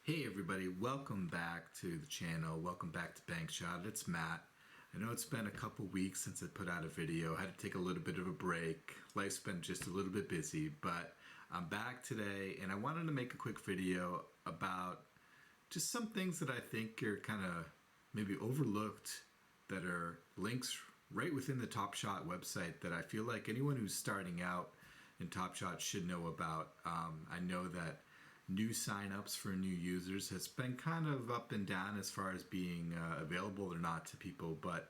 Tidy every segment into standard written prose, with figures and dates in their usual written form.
Hey everybody, welcome back to the channel. Welcome back to Bankshot. It's Matt. I know it's been a couple weeks since I put out a video. I had to take a little bit of a break. Life's been just a little bit busy, but I'm back today and I wanted to make a quick video about just some things that I think are kind of maybe overlooked, that are links right within the Top Shot website that I feel like anyone who's starting out in Top Shot should know about. I know that new signups for new users has been kind of up and down as far as being available or not to people, but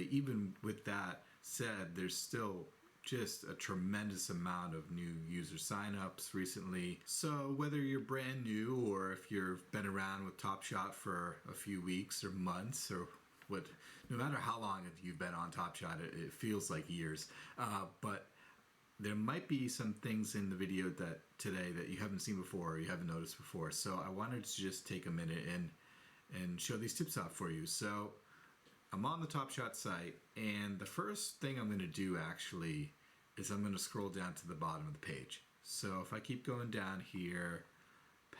even with that said, there's still just a tremendous amount of new user signups recently. So whether you're brand new or if you've been around with Top Shot for a few weeks or months or what, no matter how long you've been on Top Shot, it feels like years. But there might be some things in the video today that you haven't seen before or you haven't noticed before. So I wanted to just take a minute and show these tips off for you. So I'm on the Top Shot site, and the first thing I'm going to do actually is I'm going to scroll down to the bottom of the page. So if I keep going down here,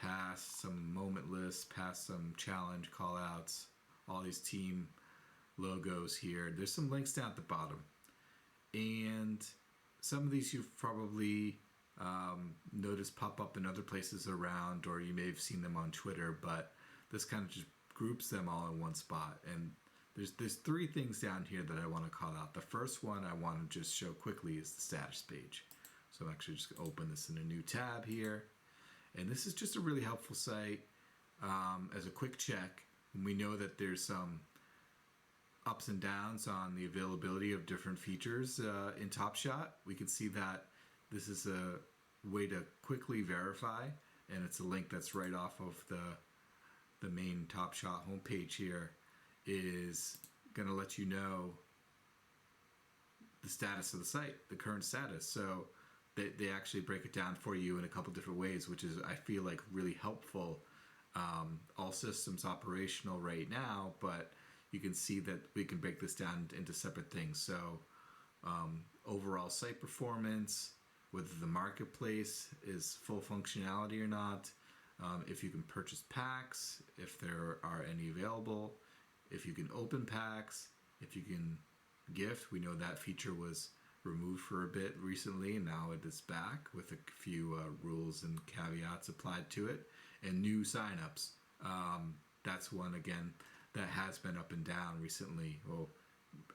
past some moment lists, past some challenge callouts, all these team logos here, there's some links down at the bottom. And some of these you've probably noticed pop up in other places around, or you may have seen them on Twitter, but this kind of just groups them all in one spot. And there's three things down here that I want to call out. The first one I want to just show quickly is the status page. So I'm actually just going to open this in a new tab here. And this is just a really helpful site as a quick check. And we know that there's some ups and downs on the availability of different features in Top Shot. We can see that this is a way to quickly verify, and it's a link that's right off of the main Top Shot homepage here, is going to let you know the status of the site, the current status. So they actually break it down for you in a couple different ways, which is, I feel like, really helpful. All systems operational right now, but you can see that we can break this down into separate things. So overall site performance, whether the marketplace is full functionality or not, if you can purchase packs, if there are any available, if you can open packs, if you can gift. We know that feature was removed for a bit recently, and now it is back with a few rules and caveats applied to it. And new signups. That's one, again, that has been up and down recently. Well,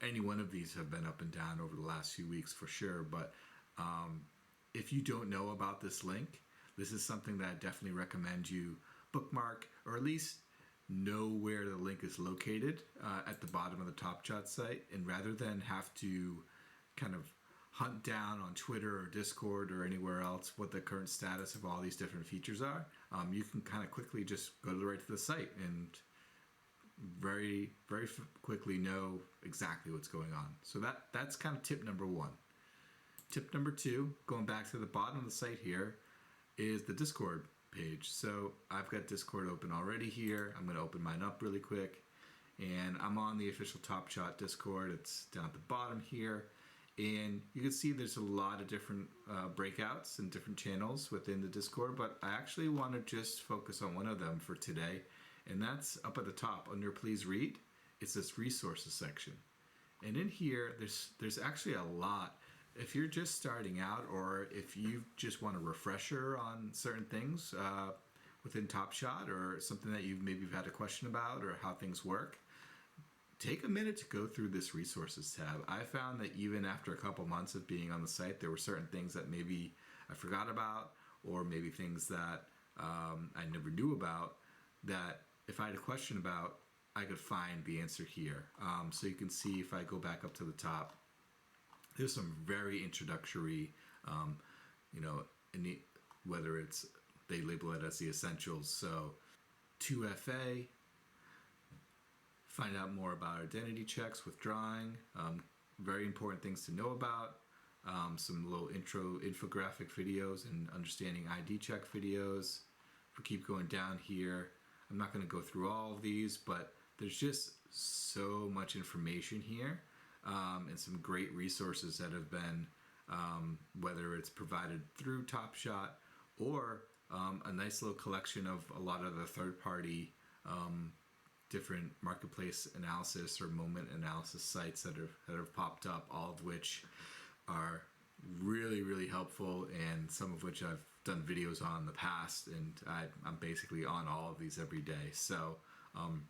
any one of these have been up and down over the last few weeks for sure. But if you don't know about this link, this is something that I definitely recommend you bookmark, or at least know where the link is located at the bottom of the Top Shot site. And rather than have to kind of hunt down on Twitter or Discord or anywhere else what the current status of all these different features are, you can kind of quickly just go right to the site and very quickly know exactly what's going on. So that's kind of tip number one. Tip number two, going back to the bottom of the site here, is the Discord page. So I've got Discord open already here. I'm going to open mine up really quick, and I'm on the official Top Shot Discord. It's down at the bottom here, and you can see there's a lot of different breakouts and different channels within the Discord, but I actually want to just focus on one of them for today. And that's up at the top under Please Read. It's this resources section. And in here, there's actually a lot. If you're just starting out, or if you just want a refresher on certain things within Top Shot, or something that you've maybe had a question about or how things work, take a minute to go through this resources tab. I found that even after a couple months of being on the site, there were certain things that maybe I forgot about, or maybe things that I never knew about, that if I had a question about, I could find the answer here. So you can see, if I go back up to the top, there's some very introductory, whether it's, they label it as the essentials. So 2FA, find out more about identity checks, withdrawing, very important things to know about. Some little intro infographic videos and understanding ID check videos. If we keep going down here, I'm not going to go through all of these, but there's just so much information here, and some great resources that have been, whether it's provided through Top Shot or a nice little collection of a lot of the third-party different marketplace analysis or moment analysis sites that have popped up, all of which are really helpful, and some of which I've done videos on in the past, and I'm basically on all of these every day. So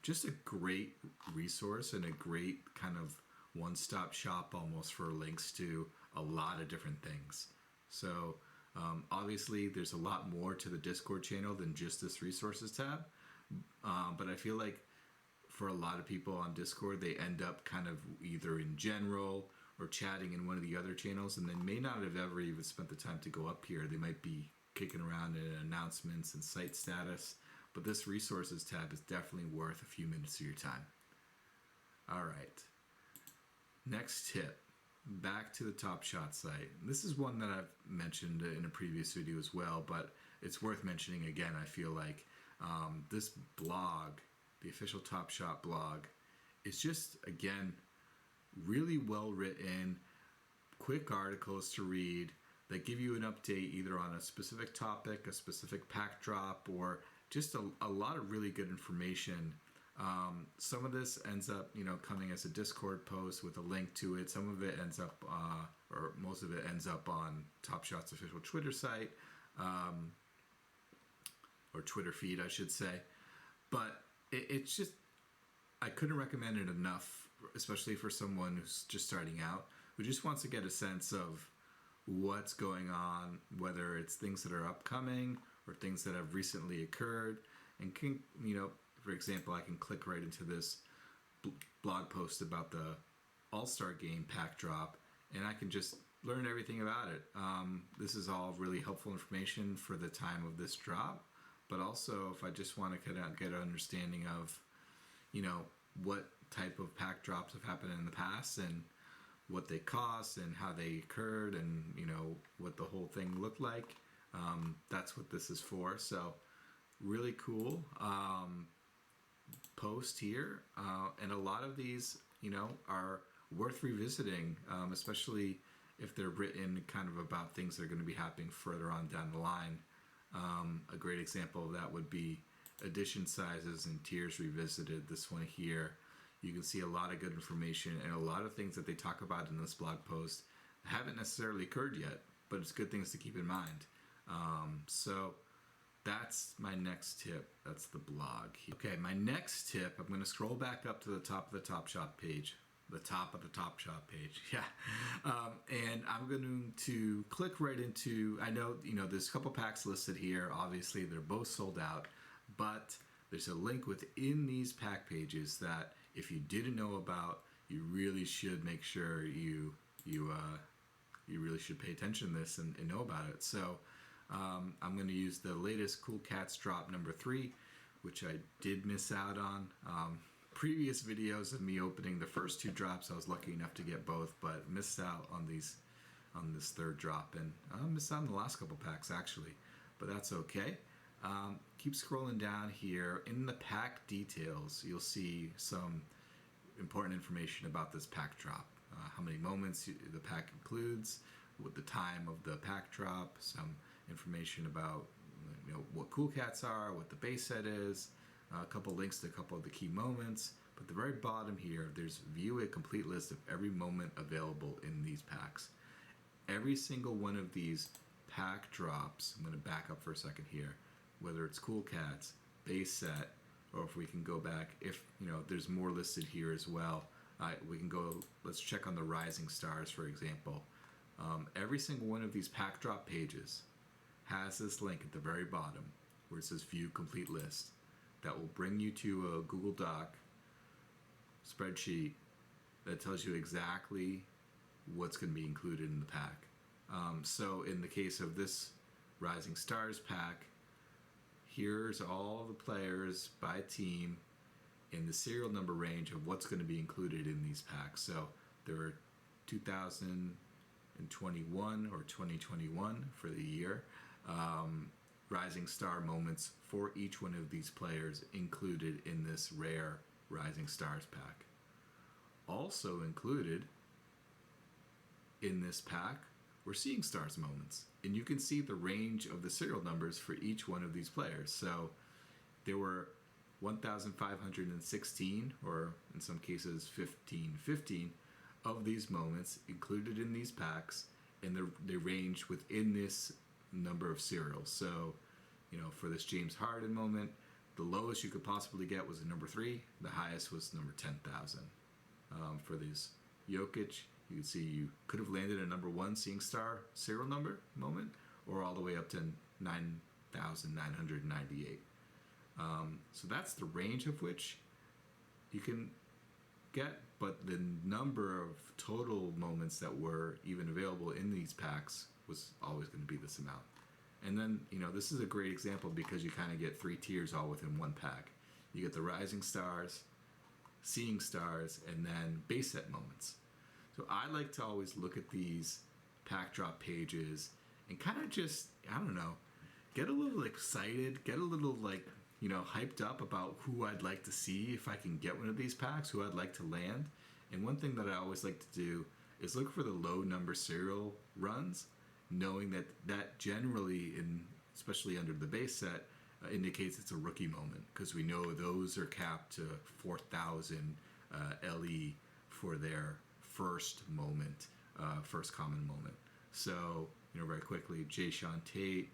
just a great resource and a great kind of one-stop shop almost for links to a lot of different things. So obviously there's a lot more to the Discord channel than just this resources tab, but I feel like for a lot of people on Discord, they end up kind of either in general or chatting in one of the other channels, and they may not have ever even spent the time to go up here. They might be kicking around in announcements and site status, but this resources tab is definitely worth a few minutes of your time. All right, next tip, back to the Top Shot site. This is one that I've mentioned in a previous video as well, but it's worth mentioning again. I feel like this blog, the official Top Shot blog, is just, again, really well written, quick articles to read that give you an update either on a specific topic, a specific pack drop, or just a lot of really good information. Some of this ends up, coming as a Discord post with a link to it. Some of it ends up, or most of it ends up on Top Shot's official Twitter site, or Twitter feed, I should say. But it's just, I couldn't recommend it enough, especially for someone who's just starting out, who just wants to get a sense of what's going on, whether it's things that are upcoming or things that have recently occurred. And can, for example, I can click right into this blog post about the All-Star Game pack drop, and I can just learn everything about it. This is all really helpful information for the time of this drop, but also if I just want to get an understanding of, what type of pack drops have happened in the past and what they cost and how they occurred and, what the whole thing looked like. That's what this is for. So really cool post here. And a lot of these, are worth revisiting, especially if they're written kind of about things that are going to be happening further on down the line. A great example of that would be edition sizes and tiers revisited. This one here, you can see a lot of good information and a lot of things that they talk about in this blog post haven't necessarily occurred yet, but it's good things to keep in mind. So that's my next tip. That's the blog. Okay, my next tip, I'm going to scroll back up to the top of the Top Shot page. The top of the Top Shot page, yeah. And I'm going to click right into, I know, there's a couple packs listed here. Obviously, they're both sold out, but there's a link within these pack pages that if you didn't know about, you really should make sure you really should pay attention to this and know about it. So I'm going to use the latest Cool Cats drop number 3, which I did miss out on. Previous videos of me opening the first 2 drops, I was lucky enough to get both, but missed out on this third drop, and I missed out on the last couple packs actually, but that's okay. Keep scrolling down here. In the pack details, you'll see some important information about this pack drop. How many moments the pack includes, what the time of the pack drop, some information about what Cool Cats are, what the base set is, a couple links to a couple of the key moments. But at the very bottom here, there's view a complete list of every moment available in these packs. Every single one of these pack drops, I'm going to back up for a second here, whether it's Cool Cats, base set, or if we can go back, if there's more listed here as well, we can go, let's check on the Rising Stars, for example. Every single one of these pack drop pages has this link at the very bottom where it says view complete list. That will bring you to a Google Doc spreadsheet that tells you exactly what's going to be included in the pack. So in the case of this Rising Stars pack, here's all the players by team in the serial number range of what's going to be included in these packs. So there are 2021 or 2021 for the year. Rising Star moments for each one of these players included in this rare Rising Stars pack. Also included in this pack were Seeing Stars moments. And you can see the range of the serial numbers for each one of these players. So there were 1,516, or in some cases 1,515, of these moments included in these packs, and they range within this number of serials. So, for this James Harden moment, the lowest you could possibly get was a number 3. The highest was number 10,000. For this Jokic, you can see you could have landed a number 1 Seeing Star serial number moment, or all the way up to 9,998. So that's the range of which you can get, but the number of total moments that were even available in these packs was always going to be this amount. And then, this is a great example because you kind of get 3 tiers all within one pack. You get the Rising Stars, Seeing Stars, and then base set moments. So I like to always look at these pack drop pages and kind of just, get a little excited, get a little hyped up about who I'd like to see if I can get one of these packs, who I'd like to land. And one thing that I always like to do is look for the low number serial runs, knowing that generally, especially under the base set, indicates it's a rookie moment, because we know those are capped to 4,000 LE for their first moment, first common moment. So, very quickly, Jae'Sean Tate,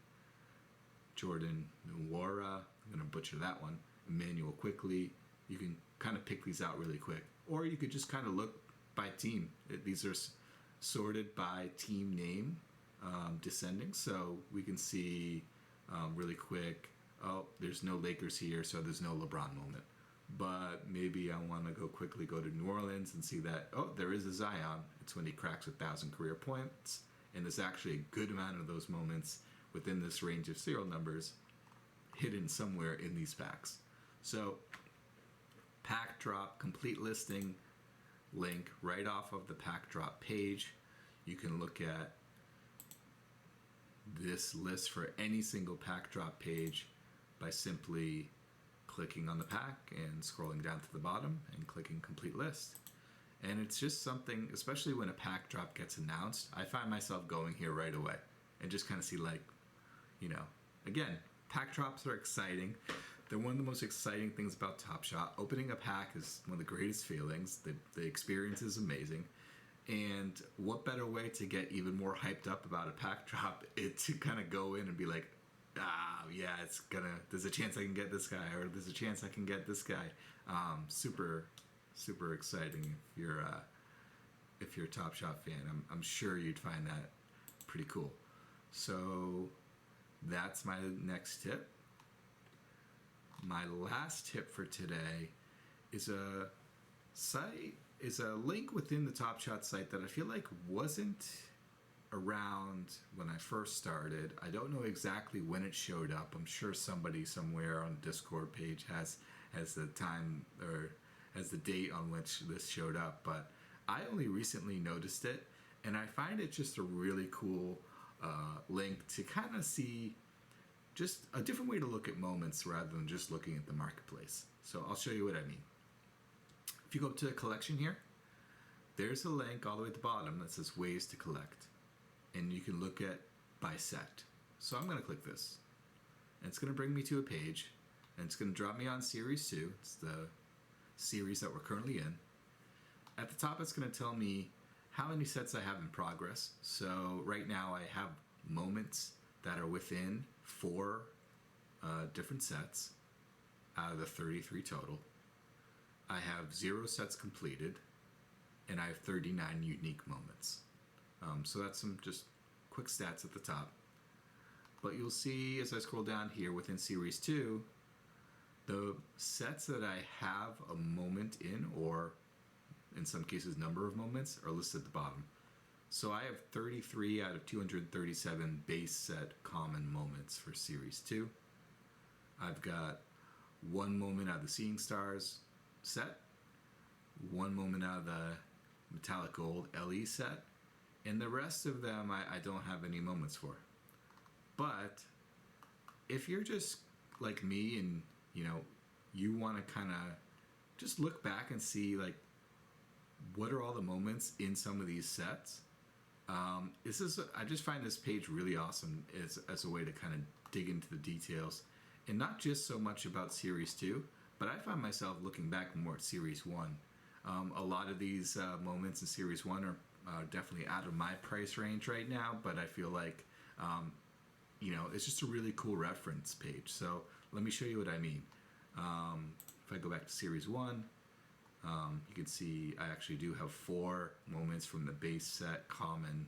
Jordan Nwora, I'm going to butcher that one, Emmanuel Quickley. You can kind of pick these out really quick. Or you could just kind of look by team. These are sorted by team name, descending. So we can see really quick, there's no Lakers here, so there's no LeBron moment. But maybe I want to quickly go to New Orleans and see that, there is a Zion. It's when he cracks 1,000 career points. And there's actually a good amount of those moments within this range of serial numbers hidden somewhere in these packs. So, pack drop complete listing link right off of the pack drop page. You can look at this list for any single pack drop page by simply clicking on the pack and scrolling down to the bottom and clicking complete list. And it's just something, especially when a pack drop gets announced, I find myself going here right away and just kind of see again, pack drops are exciting. They're one of the most exciting things about Top Shot. Opening a pack is one of the greatest feelings. The experience is amazing. And what better way to get even more hyped up about a pack drop is to kind of go in and be like, there's a chance I can get this guy, or there's a chance I can get this guy. Super, super exciting if you're a Top Shot fan. I'm sure you'd find that pretty cool. So that's my next tip. My last tip for today is a link within the Top Shot site that I feel like wasn't around when I first started. I don't know exactly when it showed up. I'm sure somebody somewhere on the Discord page has the time or has the date on which this showed up, but I only recently noticed it, and I find it just a really cool link to kind of see just a different way to look at moments rather than just looking at the marketplace. So I'll show you what I mean. If you go up to the collection here, there's a link all the way at the bottom that says ways to collect, and you can look at by set. So I'm going to click this, and it's going to bring me to a page, and it's going to drop me on Series 2. It's the series that we're currently in. At the top, it's going to tell me how many sets I have in progress. So right now I have moments that are within 4 different sets out of the 33 total. I have 0 sets completed, and I have 39 unique moments. So that's some just quick stats at the top. But you'll see as I scroll down here within Series 2, the sets that I have a moment in, or in some cases number of moments, are listed at the bottom. So I have 33 out of 237 base set common moments for Series 2. I've got 1 moment out of the Seeing Stars set, 1 moment out of the Metallic Gold LE set, and the rest of them I don't have any moments for. But if you're just like me and you want to kind of just look back and see what are all the moments in some of these sets, I just find this page really awesome as a way to kind of dig into the details, and not just so much about Series 2, but I find myself looking back more at Series 1. A lot of these moments in Series 1 are definitely out of my price range right now, but I feel like, it's just a really cool reference page. So let me show you what I mean. If I go back to Series 1, you can see I actually do have 4 moments from the base set, common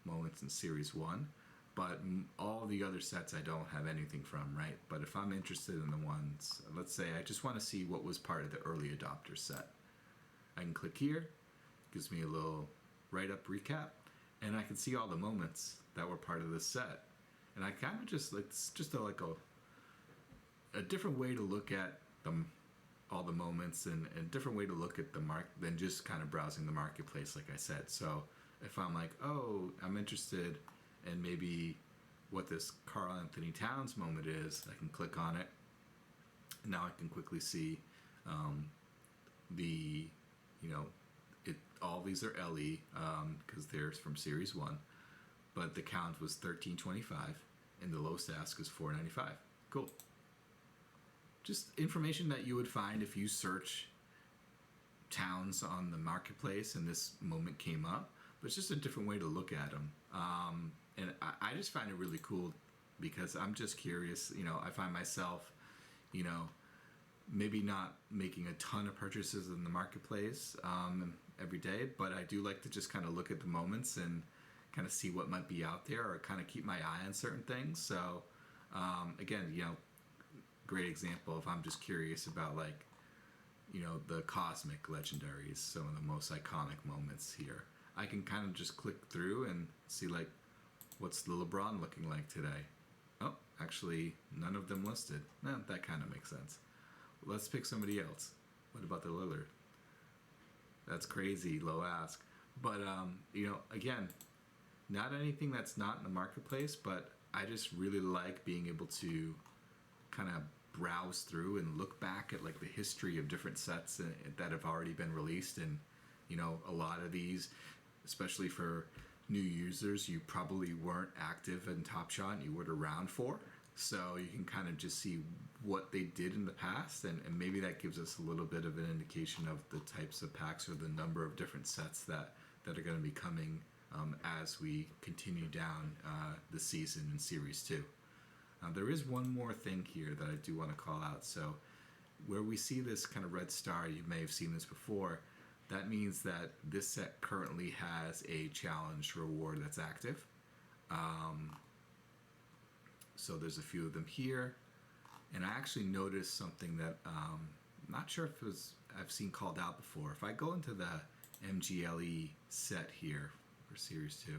moments in Series 1, but all the other sets I don't have anything from, right? But if I'm interested in the ones, let's say I just want to see what was part of the early adopter set, I can click here, gives me a little write-up recap, and I can see all the moments that were part of this set. And I kind of just, it's just a different way to look at them, all the moments, and a different way to look at the than just kind of browsing the marketplace, like I said. So if I'm like, oh, I'm interested in maybe what this Karl Anthony Towns moment is, I can click on it. Now I can quickly see all these are LE because they're from Series 1, but the count was 1325 and the lowest ask is 495. Cool. Just information that you would find if you search towns on the marketplace and this moment came up, but it's just a different way to look at them. And I just find it really cool because I'm just curious. I find myself, maybe not making a ton of purchases in the marketplace every day, but I do like to just kind of look at the moments and kind of see what might be out there, or kind of keep my eye on certain things. So again, great example if I'm just curious about the cosmic legendaries, some of the most iconic moments here. I can kind of just click through and see what's the LeBron looking like today. Oh, actually none of them listed. That kind of makes sense. Let's pick somebody else. What about the Lillard? That's crazy, low ask. But again, not anything that's not in the marketplace, but I just really like being able to kind of browse through and look back at the history of different sets that have already been released. And a lot of these, especially for new users, you probably weren't active in Top Shot and you weren't around for, so you can kind of just see what they did in the past, and maybe that gives us a little bit of an indication of the types of packs or the number of different sets that are going to be coming as we continue down the season in Series 2. There is one more thing here that I do want to call out. So where we see this kind of red star, you may have seen this before, that means that this set currently has a challenge reward that's active. So there's a few of them here. And I actually noticed something that I'm not sure if I've seen called out before. If I go into the MGLE set here for Series 2,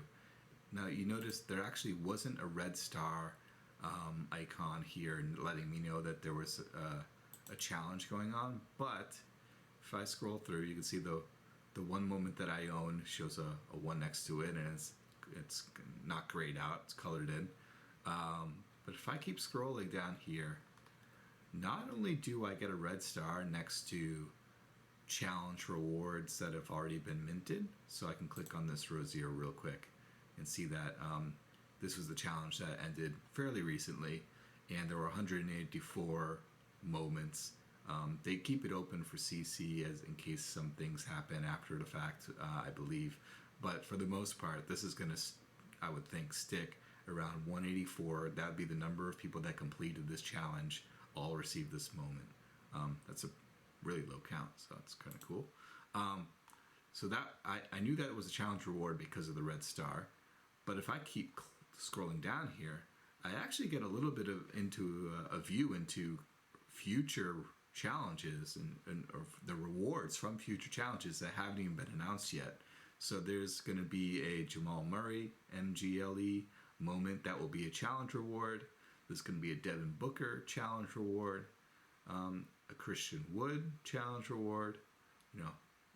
now you notice there actually wasn't a red star icon here and letting me know that there was a challenge going on. But if I scroll through, you can see the one moment that I own shows a 1 next to it, and it's not grayed out, it's colored in. But if I keep scrolling down here, not only do I get a red star next to challenge rewards that have already been minted, so I can click on this Rosier real quick and see that this was the challenge that ended fairly recently, and there were 184 moments. They keep it open for CC as in case some things happen after the fact, I believe, but for the most part, this is going to, I would think, stick around 184. That would be the number of people that completed this challenge all received this moment. That's a really low count, so that's kind of cool. So that I knew that it was a challenge reward because of the red star, but if I keep scrolling down here, I actually get a little bit into a view into future challenges and or the rewards from future challenges that haven't even been announced yet. So there's going to be a Jamal Murray MGLE moment that will be a challenge reward. There's going to be a Devin Booker challenge reward, a Christian Wood challenge reward,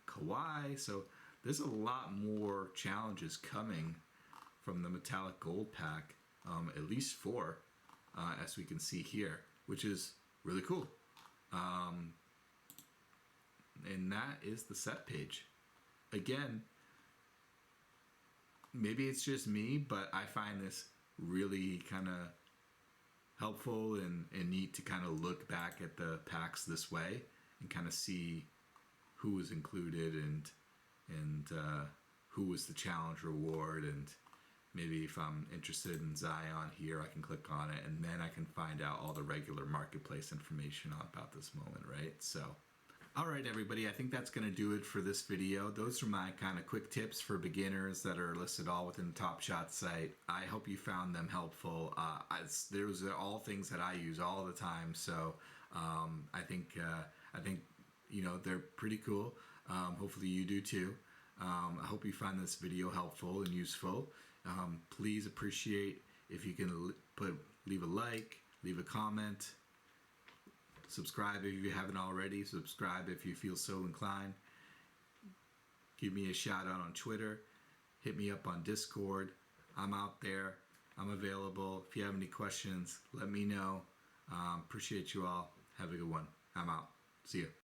Kawhi. So there's a lot more challenges coming from the Metallic Gold pack, at least 4, as we can see here, which is really cool. And that is the set page. Again, maybe it's just me, but I find this really kind of helpful and neat to kind of look back at the packs this way and kind of see who was included and who was the challenge reward, and maybe if I'm interested in Zion here, I can click on it and then I can find out all the regular marketplace information about this moment, right? So all right, everybody, I think that's going to do it for this video. Those are my kind of quick tips for beginners that are listed all within the Top Shot site. I hope you found them helpful. Those are all things that I use all the time, so I think you know, they're pretty cool. Hopefully you do too. I hope you find this video helpful and useful. Please appreciate if you can leave a like, leave a comment. Subscribe if you haven't already. Subscribe if you feel so inclined. Give me a shout out on Twitter. Hit me up on Discord. I'm out there. I'm available. If you have any questions, let me know. Appreciate you all. Have a good one. I'm out. See you.